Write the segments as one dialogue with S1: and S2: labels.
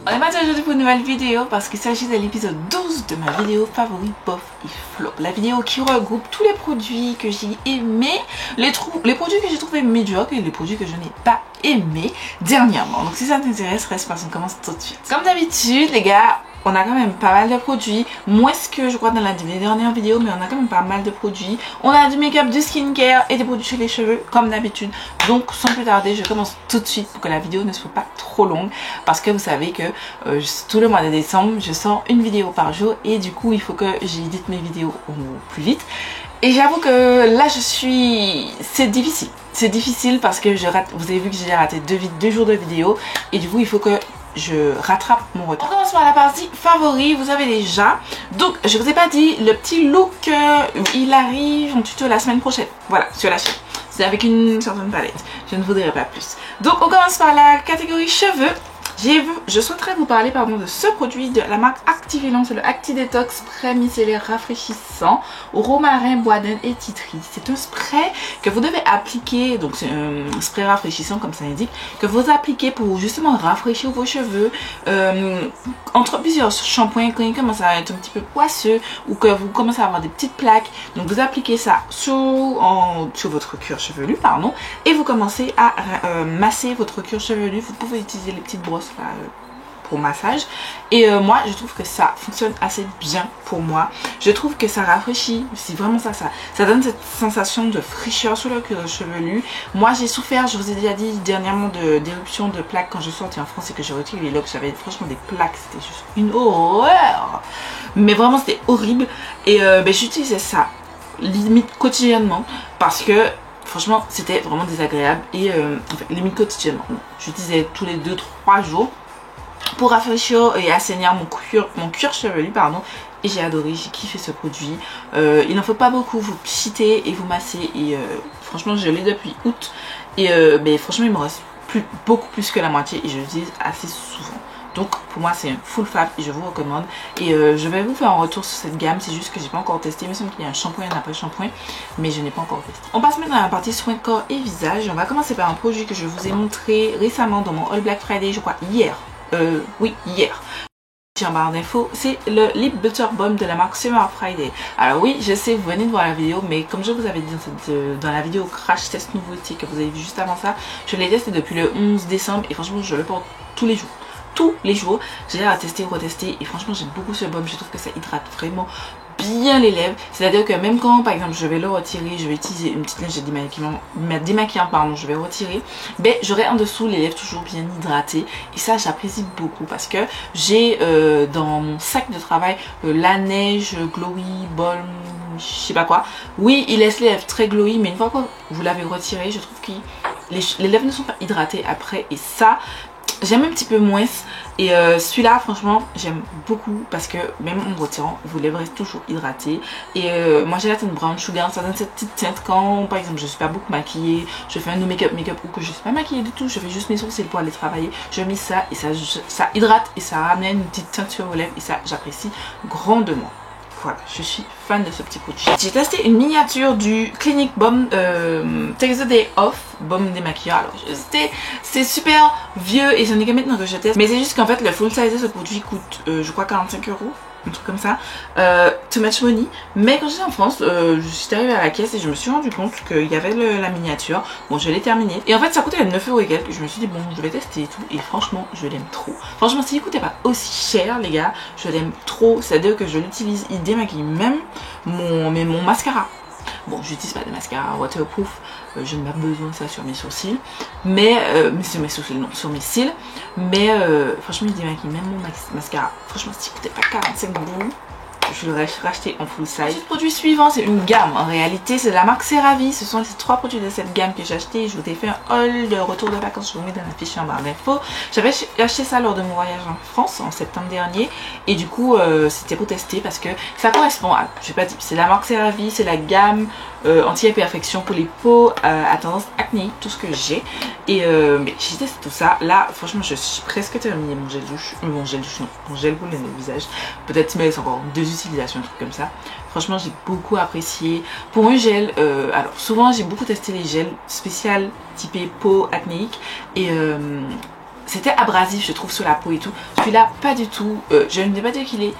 S1: On est parti aujourd'hui pour une nouvelle vidéo parce qu'il s'agit de l'épisode 12 de ma vidéo favori Bof et Flop. La vidéo qui regroupe tous les produits que j'ai aimés, les produits que j'ai trouvé médiocres et les produits que je n'ai pas aimés dernièrement. Donc si ça t'intéresse, reste parce qu'on commence tout de suite. Comme d'habitude les gars, on a quand même pas mal de produits, moins que je crois dans la dernière vidéo, mais on a quand même pas mal de produits. On a du make-up, du skincare et des produits chez les cheveux comme d'habitude. Donc sans plus tarder, je commence tout de suite pour que la vidéo ne soit pas trop longue, parce que vous savez que tout le mois de décembre, je sors une vidéo par jour et du coup il faut que j'édite mes vidéos au plus vite. Et j'avoue que là c'est difficile. C'est difficile parce que vous avez vu que j'ai raté deux jours de vidéo et du coup il faut que je rattrape mon retard. On commence par la partie favori, vous avez déjà. Donc je vous ai pas dit, le petit look il arrive en tuto la semaine prochaine. Voilà, sur la chaîne. C'est avec une certaine palette. Je ne voudrais pas plus. Donc on commence par la catégorie cheveux. Je souhaiterais vous parler de ce produit de la marque Activelant, c'est le Acti Detox Spray micellaire rafraîchissant au romarin, bois d'Inde et titri. C'est un spray que vous devez appliquer, donc c'est un spray rafraîchissant comme ça indique, que vous appliquez pour justement rafraîchir vos cheveux entre plusieurs shampoings quand ils commencent à être un petit peu poisseux ou que vous commencez à avoir des petites plaques. Donc vous appliquez ça sur votre cuir chevelu, pardon, et vous commencez à masser votre cuir chevelu. Vous pouvez utiliser les petites brosses là, pour massage et moi je trouve que ça fonctionne assez bien pour moi. Je trouve que ça rafraîchit, c'est vraiment ça donne cette sensation de fraîcheur sur le cuir chevelu. Moi j'ai souffert, je vous ai déjà dit dernièrement, d'éruption de plaques quand je suis sortie en France et que j'ai retiré les locks. J'avais franchement des plaques, c'était juste une horreur, mais vraiment c'était horrible. Et j'utilisais ça limite quotidiennement parce que franchement c'était vraiment désagréable et limite quotidiennement. J'utilisais tous les 2-3 jours pour rafraîchir et assainir mon cuir chevelu, pardon. Et j'ai adoré, j'ai kiffé ce produit. Il n'en faut pas beaucoup, vous pchitez et vous massez et franchement je l'ai depuis août et franchement il me reste beaucoup plus que la moitié et je l'utilise assez souvent. Donc pour moi c'est un full fab et je vous recommande. Et je vais vous faire un retour sur cette gamme. C'est juste que j'ai pas encore testé. Il me semble qu'il y a un shampoing et un après-shampoing, mais je n'ai pas encore testé. On passe maintenant à la partie soins de corps et visage. On va commencer par un produit que je vous ai montré récemment dans mon All Black Friday, je crois hier. Oui, hier. En barre d'infos, c'est le Lip Butter Balm de la marque Summer Friday. Alors oui, je sais, vous venez de voir la vidéo, mais comme je vous avais dit dans la vidéo Crash Test Nouveauté que vous avez vu juste avant ça, je l'ai testé depuis le 11 décembre et franchement je le porte tous les jours. Tous les jours, j'ai à tester, retester et franchement j'aime beaucoup ce baume. Je trouve que ça hydrate vraiment bien les lèvres. C'est à dire que même quand par exemple je vais le retirer, je vais utiliser une petite lingette démaquillant, pardon, je vais retirer, j'aurai en dessous les lèvres toujours bien hydratées et ça j'apprécie beaucoup parce que j'ai dans mon sac de travail la neige glowy balm, je sais pas quoi. Oui, il laisse les lèvres très glowy, mais une fois que vous l'avez retiré, je trouve que les lèvres ne sont pas hydratées après et ça j'aime un petit peu moins. Et celui-là franchement j'aime beaucoup parce que même en retirant vos lèvres restent toujours hydratées. Et moi j'ai la teinte brown sugar, ça donne cette petite teinte quand par exemple je suis pas beaucoup maquillée, je fais un make-up ou que je suis pas maquillée du tout, je fais juste mes sourcils pour aller travailler, je mets ça et ça hydrate et ça ramène une petite teinte sur vos lèvres et ça j'apprécie grandement. Voilà, je suis fan de ce petit produit. J'ai testé une miniature du Clinique Balm Take the Day Off Baume démaquillant. Alors c'est super vieux et ce n'est que maintenant que je teste, mais c'est juste qu'en fait le full size de ce produit coûte je crois 45 €, un truc comme ça, too much money. Mais quand j'étais en France, je suis arrivée à la caisse et je me suis rendu compte qu'il y avait la miniature. Bon, je l'ai terminée et en fait ça coûtait 9 € et quelques. Je me suis dit bon, je vais tester et tout et franchement je l'aime trop. Franchement s'il coûtait pas aussi cher les gars, je l'aime trop. C'est à dire que je l'utilise, il démaquille même mon mascara. Bon, j'utilise pas de mascara waterproof, je n'ai pas besoin de ça sur mes sourcils, mais sur mes sourcils non, sur mes cils, mais franchement il démaquille même mon mascara. Franchement s'il coûtait pas 45 €, je l'aurais racheté en full size. Le produit suivant c'est une gamme, en réalité c'est de la marque CeraVe. Ce sont les 3 produits de cette gamme que j'ai acheté. Je vous ai fait un haul de retour de vacances, je vous mets dans la fiche en barre d'infos. J'avais acheté ça lors de mon voyage en France en septembre dernier et du coup c'était pour tester parce que ça correspond à, je vais pas dire, c'est la marque CeraVe, c'est la gamme anti-imperfection pour les peaux à tendance acnéique, tout ce que j'ai. Et j'ai testé tout ça. Là franchement je suis presque terminé mon gel douche, mon gel pour le visage. Peut-être mais c'est encore 2 utilisations, un truc comme ça. Franchement j'ai beaucoup apprécié. Pour un gel, alors souvent j'ai beaucoup testé les gels spécial typé peau acnéique et c'était abrasif je trouve sur la peau et tout. Celui-là pas du tout, je ne vais pas dire qu'il est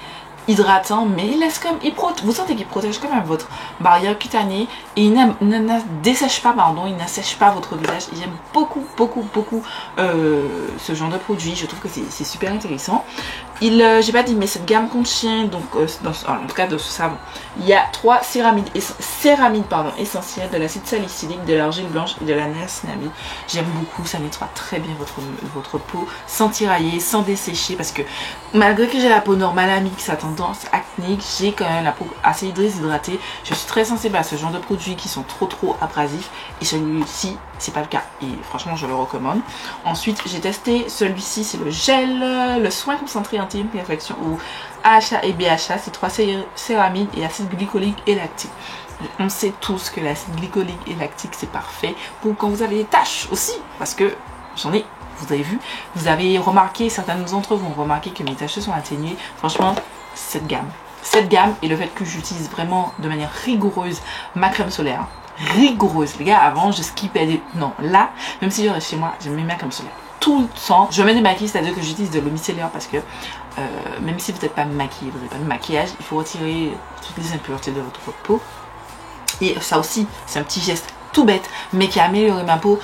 S1: hydratant, mais il laisse comme, vous sentez qu'il protège quand même votre barrière cutanée et il ne dessèche pas, pardon, il n'assèche pas votre visage. J'aime beaucoup ce genre de produit, je trouve que c'est super intéressant. J'ai pas dit, mais cette gamme contient, donc en tout cas de ce savon, il y a 3 céramides essentielles, de l'acide salicylique, de l'argile blanche et de la niacinamide. J'aime beaucoup, ça nettoie très bien votre peau sans tirailler, sans dessécher, parce que malgré que j'ai la peau normale à mix, à tendance acnéique, j'ai quand même la peau assez déshydratée. Je suis très sensible à ce genre de produits qui sont trop abrasifs, et celui-ci c'est pas le cas et franchement je le recommande. Ensuite j'ai testé celui-ci, c'est le gel, le soin concentré anti-imperfection ou AHA et BHA, c'est 3 céramides et acide glycolique et lactique. On sait tous que l'acide glycolique et lactique c'est parfait pour quand vous avez des taches aussi, parce que j'en ai, vous avez vu, vous avez remarqué, certains d'entre vous ont remarqué que mes taches sont atténuées. Franchement cette gamme et le fait que j'utilise vraiment de manière rigoureuse ma crème solaire, rigoureuse les gars, avant je skippais des... non là, même si je reste chez moi, je mets ma crème solaire tout le temps. Je mets des maquilles, c'est à dire que j'utilise de l'eau micellaire parce que même si vous n'êtes pas maquillé, vous n'avez pas de maquillage, il faut retirer toutes les impuretés de votre peau. Et ça aussi c'est un petit geste tout bête mais qui a amélioré ma peau.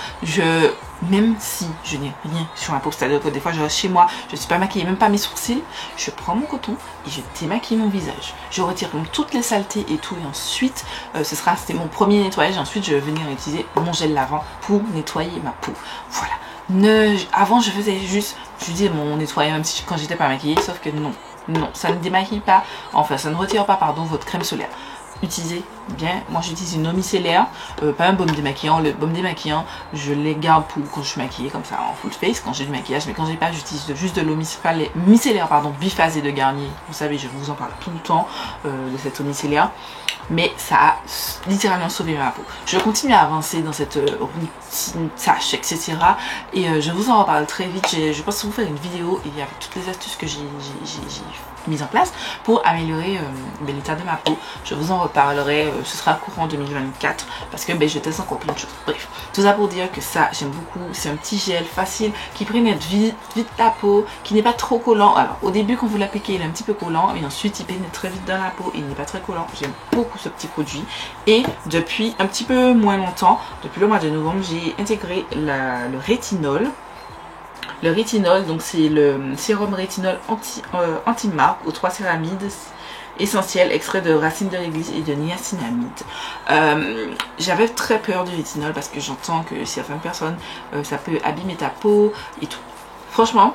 S1: Même si je n'ai rien sur ma peau, c'est-à-dire que des fois je reste chez moi, je ne suis pas maquillée, même pas mes sourcils, je prends mon coton et je démaquille mon visage. Je retire donc toutes les saletés et tout, et ensuite c'était mon premier nettoyage. Ensuite je vais venir utiliser mon gel lavant pour nettoyer ma peau. Voilà. Avant je faisais juste, je disais mon nettoyage même si quand j'étais pas maquillée, sauf que non, ça ne démaquille pas, enfin ça ne retire pas, pardon, votre crème solaire. Utilisez bien, moi j'utilise une eau micellaire, pas un baume démaquillant. Le baume démaquillant je les garde pour quand je suis maquillée comme ça en full face, quand j'ai du maquillage, mais quand j'ai pas j'utilise juste de l'eau micellaire biphasée de Garnier. Vous savez, je vous en parle tout le temps de cette eau micellaire, mais ça a littéralement sauvé ma peau. Je continue à avancer dans cette routine, tâche, etc. Et je vous en reparle très vite. Je pense vous faire une vidéo et avec toutes les astuces que j'ai mise en place pour améliorer l'état de ma peau. Je vous en reparlerai, ce sera courant 2024 parce que je teste encore plein de choses. Bref, tout ça pour dire que ça j'aime beaucoup. C'est un petit gel facile qui pénètre vite la peau, qui n'est pas trop collant. Alors au début quand vous l'appliquez il est un petit peu collant, et ensuite il pénètre très vite dans la peau et il n'est pas très collant. J'aime beaucoup ce petit produit, et depuis un petit peu moins longtemps, depuis le mois de novembre, j'ai intégré le rétinol. Le rétinol, donc c'est le sérum rétinol anti-marque aux 3 céramides essentielles, extrait de racines de réglisse et de niacinamide. J'avais très peur du rétinol parce que j'entends que certaines personnes, ça peut abîmer ta peau et tout. Franchement,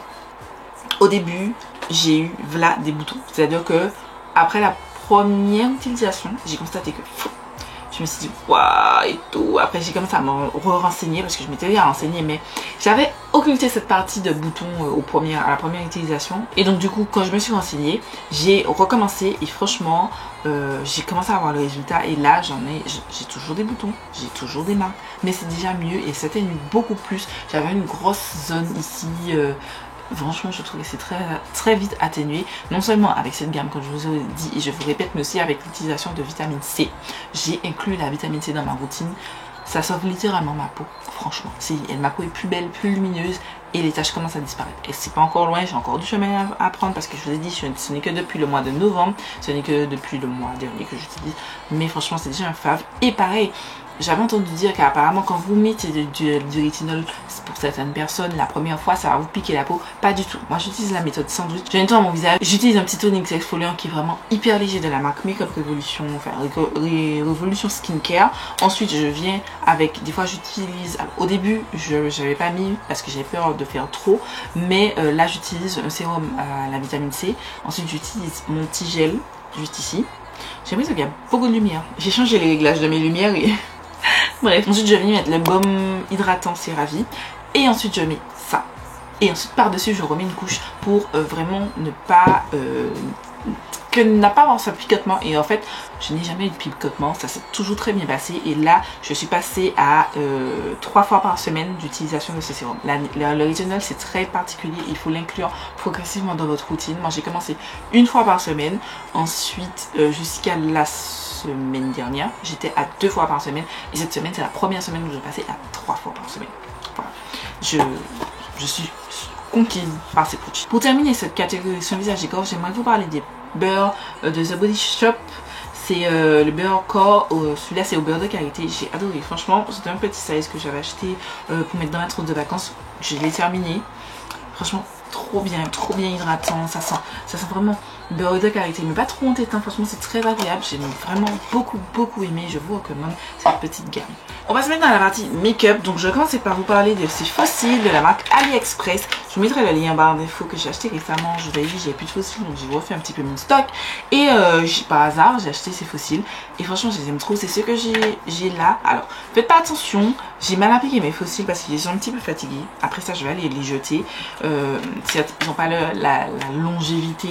S1: au début, j'ai eu là des boutons. C'est-à-dire que après la première utilisation, j'ai constaté que je me suis dit waouh et tout. Après j'ai commencé à me renseigner parce que je m'étais déjà renseignée, mais j'avais occulté cette partie de bouton à la première utilisation. Et donc du coup quand je me suis renseignée, j'ai recommencé et franchement j'ai commencé à avoir le résultat. Et là j'ai toujours des boutons, j'ai toujours des marques, mais c'est déjà mieux et ça atténue beaucoup plus. J'avais une grosse zone ici. Franchement je trouve que c'est très vite atténué, non seulement avec cette gamme comme je vous ai dit et je vous répète, mais aussi avec l'utilisation de vitamine C. J'ai inclus la vitamine C dans ma routine, ça sauve littéralement ma peau. Franchement ma peau est plus belle, plus lumineuse, et les taches commencent à disparaître. Et c'est pas encore loin, j'ai encore du chemin à prendre parce que je vous ai dit ce n'est que depuis le mois de novembre, ce n'est que depuis le mois dernier que j'utilise, mais franchement c'est déjà un fave. Et pareil, j'avais entendu dire qu'apparemment quand vous mettez du rétinol, pour certaines personnes, la première fois ça va vous piquer la peau. Pas du tout. Moi j'utilise la méthode sandwich. Je nettoie mon visage. J'utilise un petit tonique exfoliant qui est vraiment hyper léger de la marque Makeup Revolution, enfin Revolution Skincare. Ensuite je viens avec, des fois j'utilise, au début je n'avais pas mis parce que j'avais peur de faire trop, mais là j'utilise un sérum à la vitamine C. Ensuite j'utilise mon petit gel juste ici. J'ai l'impression qu'il y a beaucoup de lumière. J'ai changé les réglages de mes lumières et... Bref, ensuite je vais venir mettre le baume hydratant CeraVe et ensuite je mets ça. Et ensuite par dessus je remets une couche pour vraiment ne pas avoir ce picotement. Et en fait je n'ai jamais eu de picotement, ça s'est toujours très bien passé. Et là je suis passée à 3 fois par semaine d'utilisation de ce sérum. Le rétinol c'est très particulier, il faut l'inclure progressivement dans votre routine. Moi j'ai commencé 1 fois par semaine, ensuite jusqu'à la semaine dernière j'étais à 2 fois par semaine, et cette semaine c'est la première semaine où je passais à 3 fois par semaine. Voilà. Je suis conquise par ces produits. Pour terminer cette catégorie soin visage et corps, j'aimerais vous parler des beurres de The Body Shop. C'est le beurre corps, celui-là c'est au beurre de qualité, j'ai adoré. Franchement, c'était un petit size que j'avais acheté pour mettre dans ma trousse de vacances. Je l'ai terminé. Franchement, trop bien hydratant. Ça sent vraiment beurre de qualité, mais pas trop entêtant. Franchement, c'est très agréable. J'ai vraiment beaucoup aimé. Je vous recommande cette petite gamme. On va se mettre dans la partie make-up. Donc, je vais commencer par vous parler de ces fossiles de la marque AliExpress. Je vous mettrai le lien en barre d'infos que j'ai acheté récemment. Je vous avais dit, j'ai plus de fossiles, donc j'ai refait un petit peu mon stock. Et par hasard, j'ai acheté ces fossiles. Et franchement, je les aime trop. C'est ce que j'ai là. Alors, faites pas attention. J'ai mal appliqué mes fossiles parce qu'ils sont un petit peu fatigués. Après ça, je vais aller les jeter. Ils n'ont pas la longévité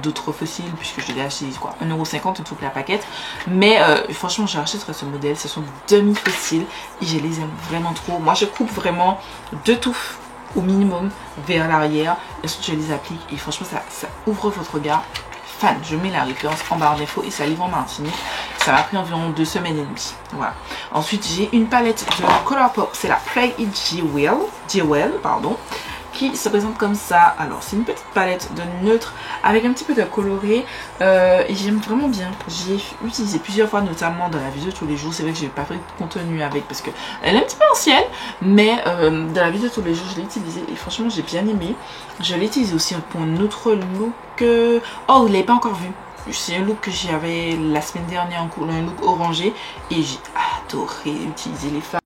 S1: d'autres fossiles puisque je les ai achetés quoi, 1,50 € toute la paquette. Mais franchement, j'ai acheté ce modèle. Ce sont des demi-fossiles et je les aime vraiment trop. Moi, je coupe vraiment 2 touffes au minimum vers l'arrière. Ensuite, je les applique et franchement, ça ouvre votre regard. Fan, je mets la référence en barre d'infos et ça livre en Martinique. Ça m'a pris environ 2 semaines et demie. Voilà. Ensuite, j'ai une palette de Colourpop. C'est la Play It Jewel, pardon, qui se présente comme ça. Alors, c'est une petite palette de neutre avec un petit peu de coloré. Et j'aime vraiment bien. J'ai utilisé plusieurs fois, notamment dans la vidéo de tous les jours. C'est vrai que j'ai pas fait de contenu avec parce que elle est un petit peu ancienne. Mais dans la vidéo de tous les jours, je l'ai utilisée et franchement, j'ai bien aimé. Je l'ai utilisé aussi pour un autre look. Oh, vous l'avez pas encore vu. C'est un look que j'avais la semaine dernière en couleur, un look orangé. Et j'ai adoré utiliser les fards.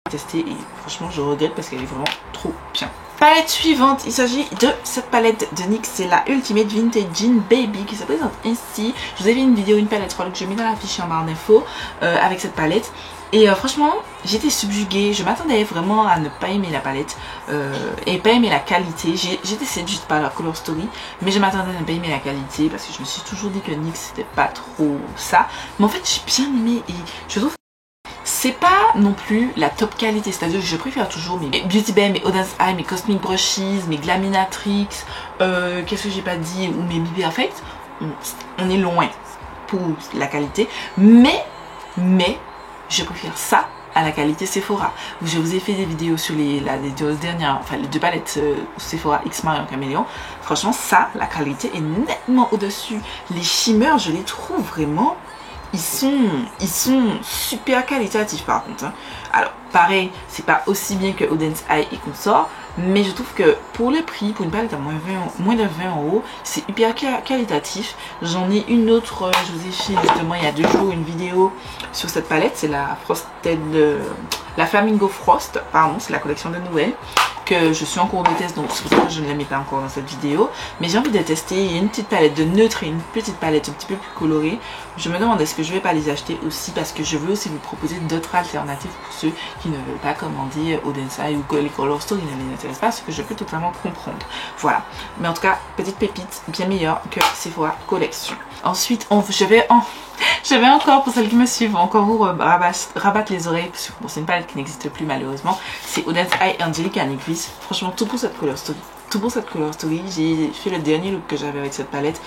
S1: Tester et franchement je regrette parce qu'elle est vraiment trop bien. Palette suivante, il s'agit de cette palette de NYX, c'est la Ultimate Vintage Jean Baby qui se présente ainsi. Je vous ai fait une vidéo, une palette que j'ai mis dans la fiche en barre d'infos avec cette palette. Et franchement, j'étais subjuguée. Je m'attendais vraiment à ne pas aimer la palette et pas aimer la qualité. J'étais séduite par la Color Story, mais je m'attendais à ne pas aimer la qualité parce que je me suis toujours dit que NYX c'était pas trop ça. Mais en fait, j'ai bien aimé et je trouve c'est pas non plus la top qualité, c'est-à-dire que je préfère toujours mes Beauty Bay, mes Audience Eye, mes Cosmic Brushes, mes Glaminatrix, qu'est-ce que j'ai pas dit, ou mes BB Perfect. On est loin pour la qualité, mais je préfère ça à la qualité Sephora. Je vous ai fait des vidéos sur les deux dernières, enfin les 2 palettes Sephora X Marion Caméléon. Franchement, ça, la qualité est nettement au-dessus. Les shimmers, je les trouve vraiment. Ils sont super qualitatifs par contre. Hein. Alors, pareil, c'est pas aussi bien que Audience Eye et consort, mais je trouve que pour le prix, pour une palette à moins de 20 €, c'est hyper qualitatif. J'en ai une autre, je vous ai fait justement il y a 2 jours une vidéo sur cette palette. C'est la la Flamingo Frost, pardon, c'est la collection de Noël. Que je suis en cours de test, donc c'est pour ça que je ne la mets pas encore dans cette vidéo, mais j'ai envie de tester. Il y a une petite palette de neutre et une petite palette un petit peu plus colorée. Je me demande est-ce que je vais pas les acheter aussi parce que je veux aussi vous proposer d'autres alternatives pour ceux qui ne veulent pas commander Audience Eye ou les Color Story ne les intéressent pas, ce que je peux totalement comprendre. Voilà, mais en tout cas petite pépite bien meilleure que Sephora Collection. Ensuite je vais encore, pour celles qui me suivent, encore vous rabattre les oreilles. Parce que bon, c'est une palette qui n'existe plus malheureusement. C'est Audience Eye Angelic Aniquis. Franchement, tout pour cette Color Story. Tout pour cette Color Story. J'ai fait le dernier look que j'avais avec cette palette.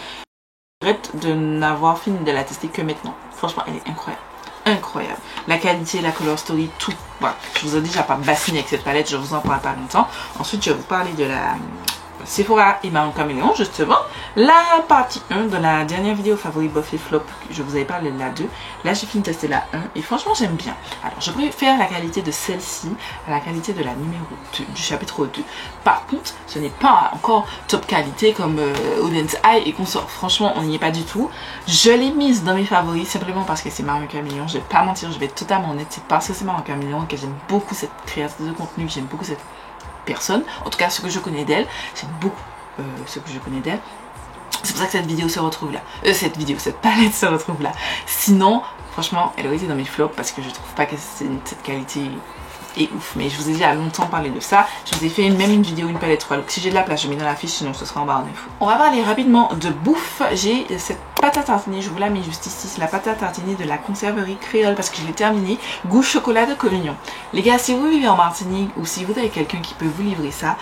S1: Je regrette de n'avoir fini de la tester que maintenant. Franchement, elle est incroyable. Incroyable. La qualité, la Color Story, tout. Voilà. Je vous ai déjà pas bassiné avec cette palette. Je vous en parle pas longtemps. Ensuite, je vais vous parler de la Sephora et Marion Caméléon, justement. La partie 1 de la dernière vidéo favori Buff et Flop, je vous avais parlé de la 2. Là, j'ai fini de tester la 1 et franchement, j'aime bien. Alors, je préfère la qualité de celle-ci à la qualité de la numéro 2, du chapitre 2. Par contre, ce n'est pas encore top qualité comme Audience Eye et consort. Franchement, on n'y est pas du tout. Je l'ai mise dans mes favoris simplement parce que c'est Marion Caméléon. Je vais pas mentir, je vais être totalement honnête. C'est parce que c'est Marion Caméléon que j'aime beaucoup cette créatrice de contenu, que j'aime beaucoup cette personne, en tout cas ce que je connais d'elle, c'est beaucoup ce que je connais d'elle. C'est pour ça que cette vidéo se retrouve là, cette palette se retrouve là. Sinon, franchement, elle aurait été dans mes flops parce que je trouve pas que cette qualité est ouf. Mais je vous ai déjà longtemps parlé de ça. Je vous ai fait même une vidéo, une palette 3 looks. Si j'ai de la place, je mets dans la fiche, sinon ce sera en barre d'infos. On va parler rapidement de bouffe. J'ai cette pâte à tartiner, je vous la mets juste ici. C'est la pâte à tartiner de la conserverie créole parce que je l'ai terminée. Goût chocolat de Collignon. Les gars, si vous vivez en Martinique ou si vous avez quelqu'un qui peut vous livrer ça,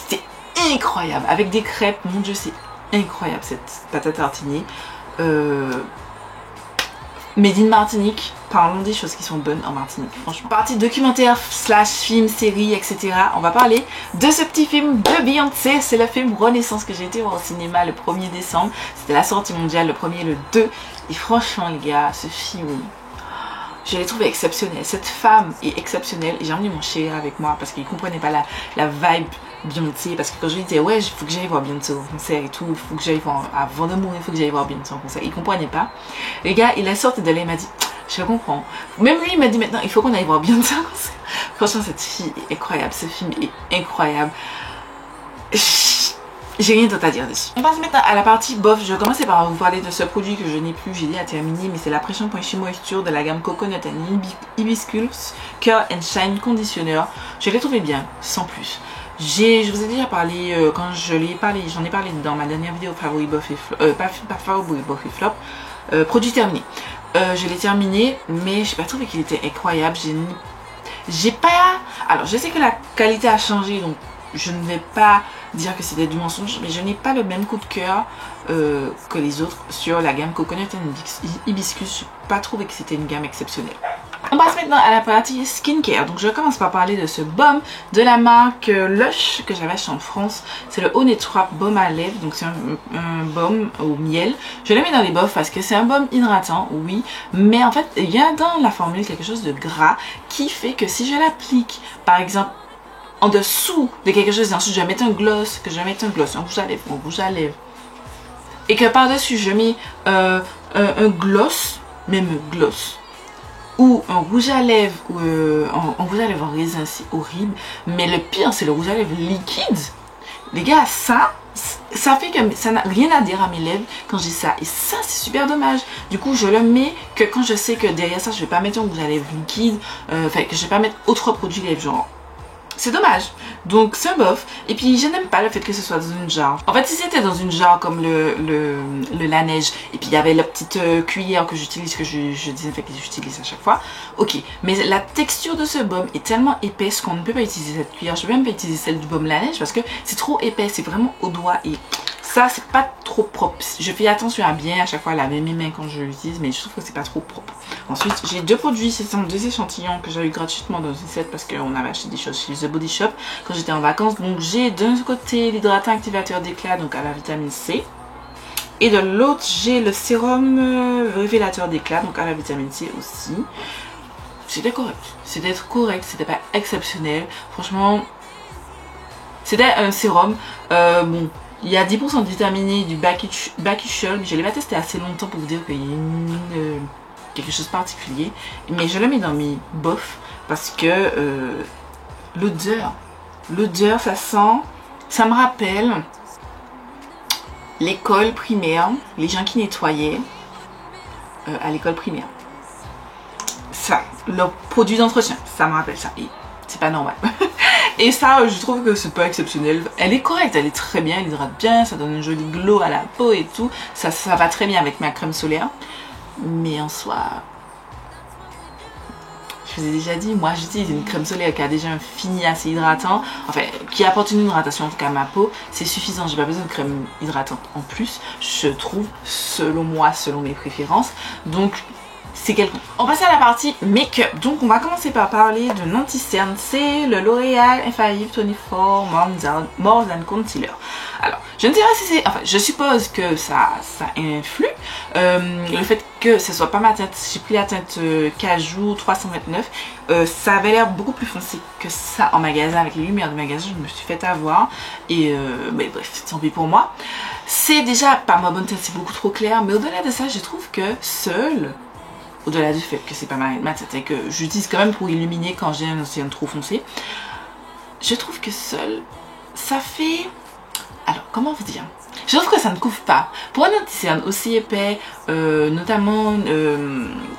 S1: c'est incroyable. Avec des crêpes, mon dieu, c'est incroyable cette pâte à tartiner. Made in Martinique, parlons des choses qui sont bonnes en Martinique, franchement. Partie documentaire slash film, série, etc. On va parler de ce petit film de Beyoncé. C'est le film Renaissance que j'ai été voir au cinéma le 1er décembre. C'était la sortie mondiale, le 1er et le 2. Et franchement les gars, ce film, je l'ai trouvé exceptionnel. Cette femme est exceptionnelle. Et j'ai emmené mon chéri avec moi parce qu'il comprenait pas la vibe Beyoncé. Parce que quand je lui disais, ouais, il faut que j'aille voir Beyoncé au concert et tout, il faut que j'aille voir, avant de mourir, il faut que j'aille voir Beyoncé au concert. Il comprenait pas. Les gars, il est sorti de là, il m'a dit, je comprends. Même lui, il m'a dit maintenant, il faut qu'on aille voir Beyoncé au concert. Franchement, cette fille est incroyable. Ce film est incroyable. J'ai rien d'autre à dire dessus. On passe maintenant à la partie bof. Je vais commencer par vous parler de ce produit que je n'ai plus, j'ai dit à terminer, mais c'est la Pression Point Moisture de la gamme Coconut and Hibiscus Curl and Shine Conditioner. Je l'ai trouvé bien, sans plus. Je vous ai déjà parlé, quand j'en ai parlé dans ma dernière vidéo Favori Bof et Flop, pas Favori Bof et Flop, produit terminé. Je l'ai terminé, mais j'ai pas trouvé qu'il était incroyable. J'ai pas... Alors, je sais que la qualité a changé, donc je ne vais pas dire que c'était du mensonge, mais je n'ai pas le même coup de cœur que les autres sur la gamme Coconut and Hibiscus. Je n'ai pas trouvé que c'était une gamme exceptionnelle. On passe maintenant à la partie skincare. Donc je commence par parler de ce baume de la marque Lush que j'avais acheté en France. C'est le Honey Trap Baume à lèvres. Donc c'est un baume au miel. Je le mets dans les bofs parce que c'est un baume hydratant, oui. Mais en fait, il y a dans la formule quelque chose de gras qui fait que si je l'applique, par exemple, en dessous de quelque chose, et ensuite je vais mettre un gloss, un rouge à lèvres, et que par-dessus je mets un gloss, même un gloss, ou un rouge à lèvres, ou un rouge à lèvres en raisin, c'est horrible. Mais le pire, c'est le rouge à lèvres liquide. Les gars, ça fait que ça n'a rien à dire à mes lèvres quand j'ai ça. Et ça, c'est super dommage. Du coup, je le mets que quand je sais que derrière ça, je vais pas mettre un rouge à lèvres liquide, enfin, que je vais pas mettre autre produit lèvres, genre. C'est dommage. Donc c'est un bof. Et puis je n'aime pas le fait que ce soit dans une jarre. En fait, si c'était dans une jarre comme le Laneige, et puis il y avait la petite cuillère que j'utilise, que je désinfecte et j'utilise à chaque fois, ok. Mais la texture de ce baume est tellement épaisse qu'on ne peut pas utiliser cette cuillère. Je ne peux même pas utiliser celle du baume Laneige parce que c'est trop épais. C'est vraiment au doigt et ça, c'est pas trop propre. Je fais attention à bien à chaque fois laver mes mains quand je l'utilise, mais je trouve que c'est pas trop propre. Ensuite, j'ai deux produits, ce sont deux échantillons que j'ai eu gratuitement dans une set parce qu'on avait acheté des choses chez The Body Shop quand j'étais en vacances. Donc j'ai d'un côté l'hydratant activateur d'éclat, donc à la vitamine C. Et de l'autre, j'ai le sérum révélateur d'éclat, donc à la vitamine C aussi. C'était correct. C'était correct, c'était pas exceptionnel. Franchement, c'était un sérum. Bon. Il y a 10% de vitamine E du Bakuchiol, mais je ne l'ai pas testé assez longtemps pour vous dire qu'il y a quelque chose de particulier. Mais je le mets dans mes bofs parce que l'odeur, ça sent, ça me rappelle l'école primaire, les gens qui nettoyaient à l'école primaire. Ça, le produit d'entretien, ça me rappelle ça. Et c'est pas normal. Et ça, je trouve que c'est pas exceptionnel. Elle est correcte, elle est très bien, elle hydrate bien, ça donne un joli glow à la peau et tout. Ça va très bien avec ma crème solaire. Mais en soi, je vous ai déjà dit, moi j'utilise une crème solaire qui a déjà un fini assez hydratant. Enfin, qui apporte une hydratation en tout cas à ma peau. C'est suffisant, j'ai pas besoin de crème hydratante en plus. Je trouve, selon moi, selon mes préférences. Donc, c'est quelque... On passe à la partie make-up. Donc on va commencer par parler de anti-cerne. C'est le L'Oréal F524 More Than Concealer. Alors, je ne sais pas si c'est... Enfin, je suppose que ça influe. Le fait que ce soit pas ma teinte, j'ai pris la teinte Cajou 329. Ça avait l'air beaucoup plus foncé que ça en magasin. Avec les lumières de magasin, je me suis fait avoir. Et mais bref, tant pis pour moi. C'est déjà pas ma bonne teinte, c'est beaucoup trop clair. Mais au-delà de ça, je trouve que seul... Au-delà du fait que c'est pas ma tête et que j'utilise quand même pour illuminer quand j'ai un océan trop foncé, je trouve que seul, ça fait... Alors, comment vous dire? Je trouve que ça ne couvre pas. Pour un anti-cerne aussi épais, notamment,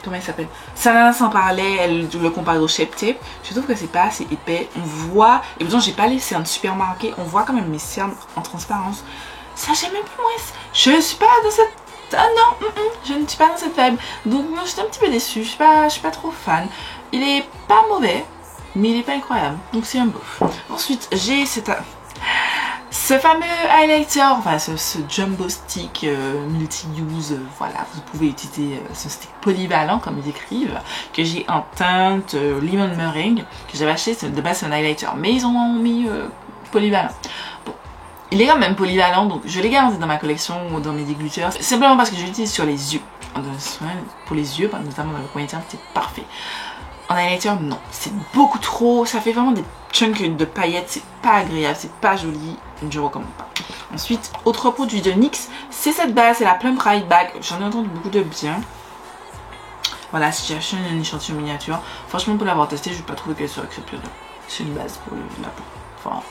S1: comment il s'appelle? Sanana s'en parlait, elle le compare au Shape Tape. Je trouve que c'est pas assez épais. On voit, et pourtant j'ai pas les cernes super marquées, on voit quand même mes cernes en transparence. Ça, j'aime même plus moins. Je suis pas dans cette... Ah non, je ne suis pas dans cette vibe. Donc moi j'étais un petit peu déçue, je suis pas trop fan. Il est pas mauvais, mais il est pas incroyable. Donc c'est un bof. Ensuite j'ai Ce fameux highlighter, enfin ce jumbo stick multi-use, voilà, vous pouvez utiliser ce stick polyvalent comme ils écrivent, que j'ai en teinte lemon meringue, que j'avais acheté, de base c'est un highlighter, mais ils ont mis polyvalent. Bon, il est quand même polyvalent, donc je l'ai gardé dans ma collection ou dans mes dégluteurs, simplement parce que je l'utilise sur les yeux. Pour les yeux, notamment dans le coin interne, c'est parfait. En highlighter, non, c'est beaucoup trop, ça fait vraiment des chunks de paillettes, c'est pas agréable, c'est pas joli, je recommande pas. Ensuite, autre produit de NYX, c'est cette base, c'est la Plum Ride Bag, j'en ai entendu beaucoup de bien. Voilà, si j'ai acheté un échantillon miniature, franchement pour l'avoir testé, je n'ai pas trouvé qu'elle soit exceptionnelle. C'est une base pour la peau, enfin...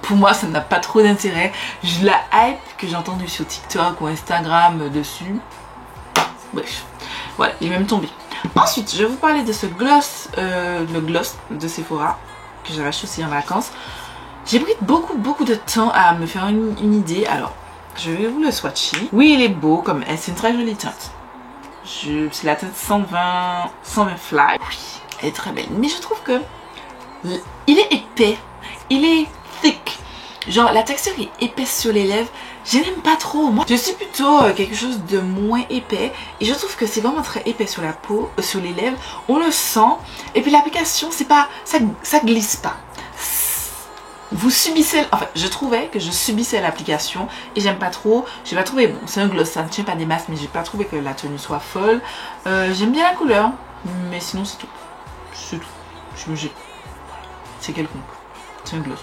S1: Pour moi, ça n'a pas trop d'intérêt. Je la hype que j'ai entendue sur TikTok ou Instagram dessus. Bref, voilà, il est même tombé. Ensuite, je vais vous parler de ce gloss, le gloss de Sephora, que j'avais acheté aussi en vacances. J'ai pris beaucoup de temps à me faire une idée. Alors, je vais vous le swatcher. Oui, il est beau, comme c'est une très jolie teinte. C'est la teinte 120 Fly. Oui, elle est très belle. Mais je trouve que il est épais. Il est thick. Genre, la texture est épaisse sur les lèvres. Je n'aime pas trop. Moi, je suis plutôt quelque chose de moins épais. Et je trouve que c'est vraiment très épais sur la peau, sur les lèvres. On le sent. Et puis l'application, c'est pas... Ça glisse pas. Vous subissez... Enfin, je trouvais que je subissais l'application. Et j'aime pas trop. J'ai pas trouvé... Bon, c'est un gloss, ça ne tient pas des masses. Mais j'ai pas trouvé que la tenue soit folle. J'aime bien la couleur. Mais sinon, c'est tout. C'est tout. C'est quelconque. C'est un gloss.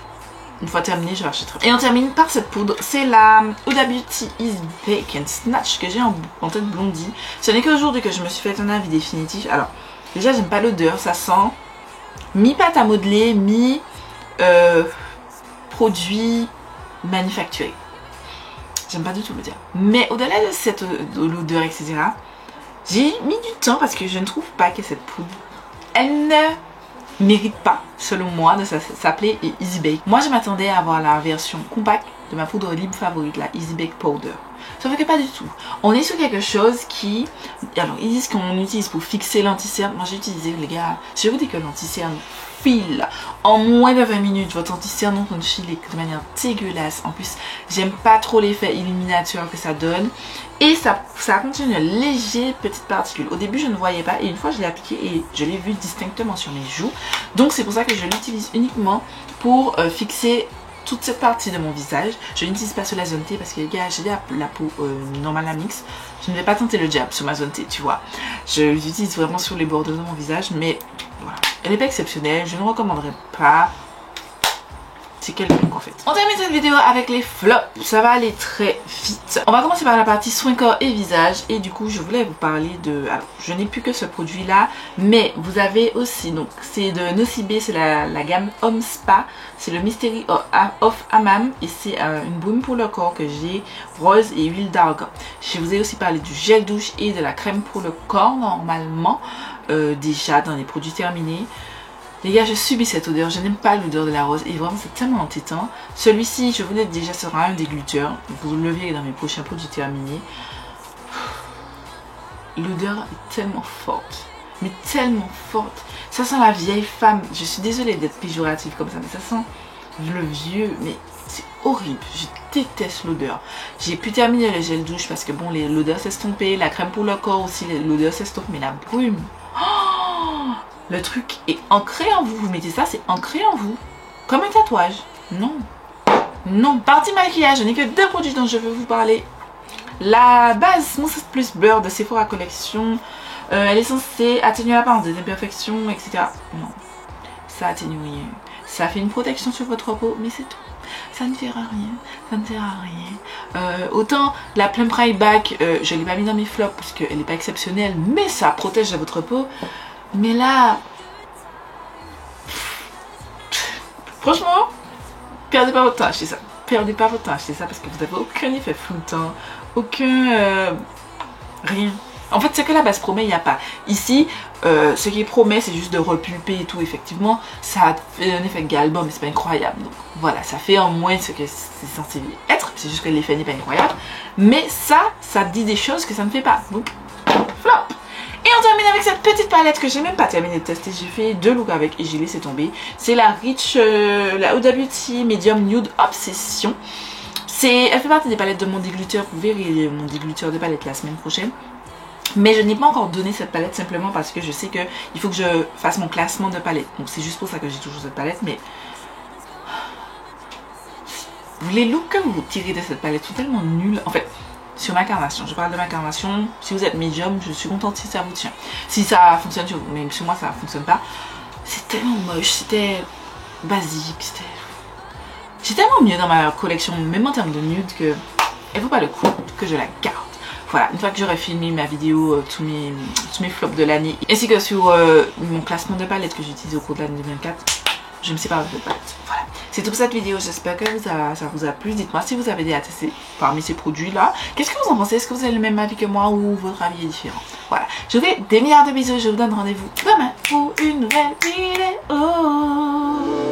S1: Une fois terminé, je rachèterai. Et on termine par cette poudre. C'est la Huda Beauty Easy Bake and Snatch que j'ai en teinte blondie. Ce n'est qu'aujourd'hui que je me suis fait un avis définitif. Alors, déjà, j'aime pas l'odeur. Ça sent mi-pâte à modeler, mi-produit manufacturé. J'aime pas du tout l'odeur. Mais au-delà de l'odeur, etc., j'ai mis du temps parce que je ne trouve pas que cette poudre, elle ne mérite pas, selon moi, de s'appeler Easy Bake. Moi, je m'attendais à avoir la version compacte de ma poudre libre favorite, la Easy Bake Powder. Sauf que pas du tout. On est sur quelque chose qui... Alors, ils disent qu'on utilise pour fixer l'anti-cerne. Moi, j'ai utilisé, les gars, je vous dis que l'anti-cerne file. En moins de 20 minutes, votre anti-cerne en train de filer de manière dégueulasse. En plus, j'aime pas trop l'effet illuminateur que ça donne. Et ça contient une légère petite particule. Au début, je ne voyais pas. Et une fois, je l'ai appliqué et je l'ai vu distinctement sur mes joues. Donc, c'est pour ça que je l'utilise uniquement pour fixer toute cette partie de mon visage. Je n'utilise pas sur la zone T parce que les gars, j'ai la peau normale à mix. Je ne vais pas tenter le jab sur ma zone T, tu vois. Je l'utilise vraiment sur les bords de mon visage, mais voilà. Elle n'est pas exceptionnelle, je ne recommanderais pas. C'est quelconque en fait. On termine cette vidéo avec les flops. Ça va aller très vite. On va commencer par la partie soin corps et visage. Et du coup, je voulais vous parler de... Alors, je n'ai plus que ce produit là. Mais vous avez aussi... Donc, c'est de Nocibé. C'est la gamme Homme Spa. C'est le Mystery of Hammam. Et c'est une baume pour le corps que j'ai. Rose et huile d'argan. Je vous ai aussi parlé du gel douche et de la crème pour le corps normalement. Déjà dans les produits terminés. Les gars, je subis cette odeur, je n'aime pas l'odeur de la rose et vraiment c'est tellement entêtant. Celui-ci, je vous l'ai déjà, sera un déglutteur. Vous le verrez dans mes prochains produits terminés. L'odeur est tellement forte, mais tellement forte. Ça sent la vieille femme. Je suis désolée d'être péjorative comme ça, mais ça sent le vieux, mais c'est horrible. Je déteste l'odeur. J'ai pu terminer le gel douche parce que bon, l'odeur s'est estompée. La crème pour le corps aussi, l'odeur s'estompe, mais la brume. Oh, le truc est ancré en vous. Vous mettez ça, c'est ancré en vous. Comme un tatouage. Non. Non. Partie maquillage, je n'ai que deux produits dont je veux vous parler. La base Smooth Plus Blur de Sephora Collection. Elle est censée atténuer l'apparence des imperfections, etc. Non. Ça atténue rien. Ça fait une protection sur votre peau, mais c'est tout. Ça ne sert à rien. Ça ne sert à rien. Autant la Plum Ride Bag, je ne l'ai pas mis dans mes flops parce qu'elle n'est pas exceptionnelle, mais ça protège votre peau. Mais là, franchement, perdez pas votre temps à acheter ça. Perdez pas votre temps à acheter ça parce que vous n'avez aucun effet floutant, aucun... rien. En fait, ce que la base promet, il n'y a pas. Ici, ce qui est promet, c'est juste de repulper et tout. Effectivement, ça fait un effet galban, mais c'est pas incroyable. Donc voilà, ça fait en moins ce que c'est censé être. C'est juste que l'effet n'est pas incroyable. Mais ça dit des choses que ça ne fait pas. Donc, flop. Et on termine avec cette petite palette que j'ai même pas terminé de tester. J'ai fait 2 looks avec et j'ai laissé tomber. C'est la Rich, la Huda Beauty Medium Nude Obsession. Elle fait partie des palettes de mon dégluteur. Vous verrez mon dégluteur de palette la semaine prochaine. Mais je n'ai pas encore donné cette palette simplement parce que je sais qu'il faut que je fasse mon classement de palette. Donc c'est juste pour ça que j'ai toujours cette palette. Mais les looks que vous tirez de cette palette sont tellement nuls. En fait, sur ma carnation, je parle de ma carnation. Si vous êtes médium, je suis contente si ça vous tient. Si ça fonctionne sur vous, mais sur moi ça ne fonctionne pas. C'est tellement moche, c'était basique. J'ai tellement mieux dans ma collection, même en termes de nude, que elle vaut pas le coup que je la garde. Voilà, une fois que j'aurai filmé ma vidéo, tous mes flops de l'année, ainsi que sur mon classement de palettes que j'ai utilisé au cours de l'année 2024, je me sépare de cette palette. Voilà, c'est tout pour cette vidéo. J'espère que ça vous a plu. Dites-moi si vous avez déjà testé parmi ces produits-là. Qu'est-ce que vous en pensez? Est-ce que vous avez le même avis que moi ou votre avis est différent? Voilà, je vous fais des milliards de bisous. Je vous donne rendez-vous demain pour une nouvelle vidéo.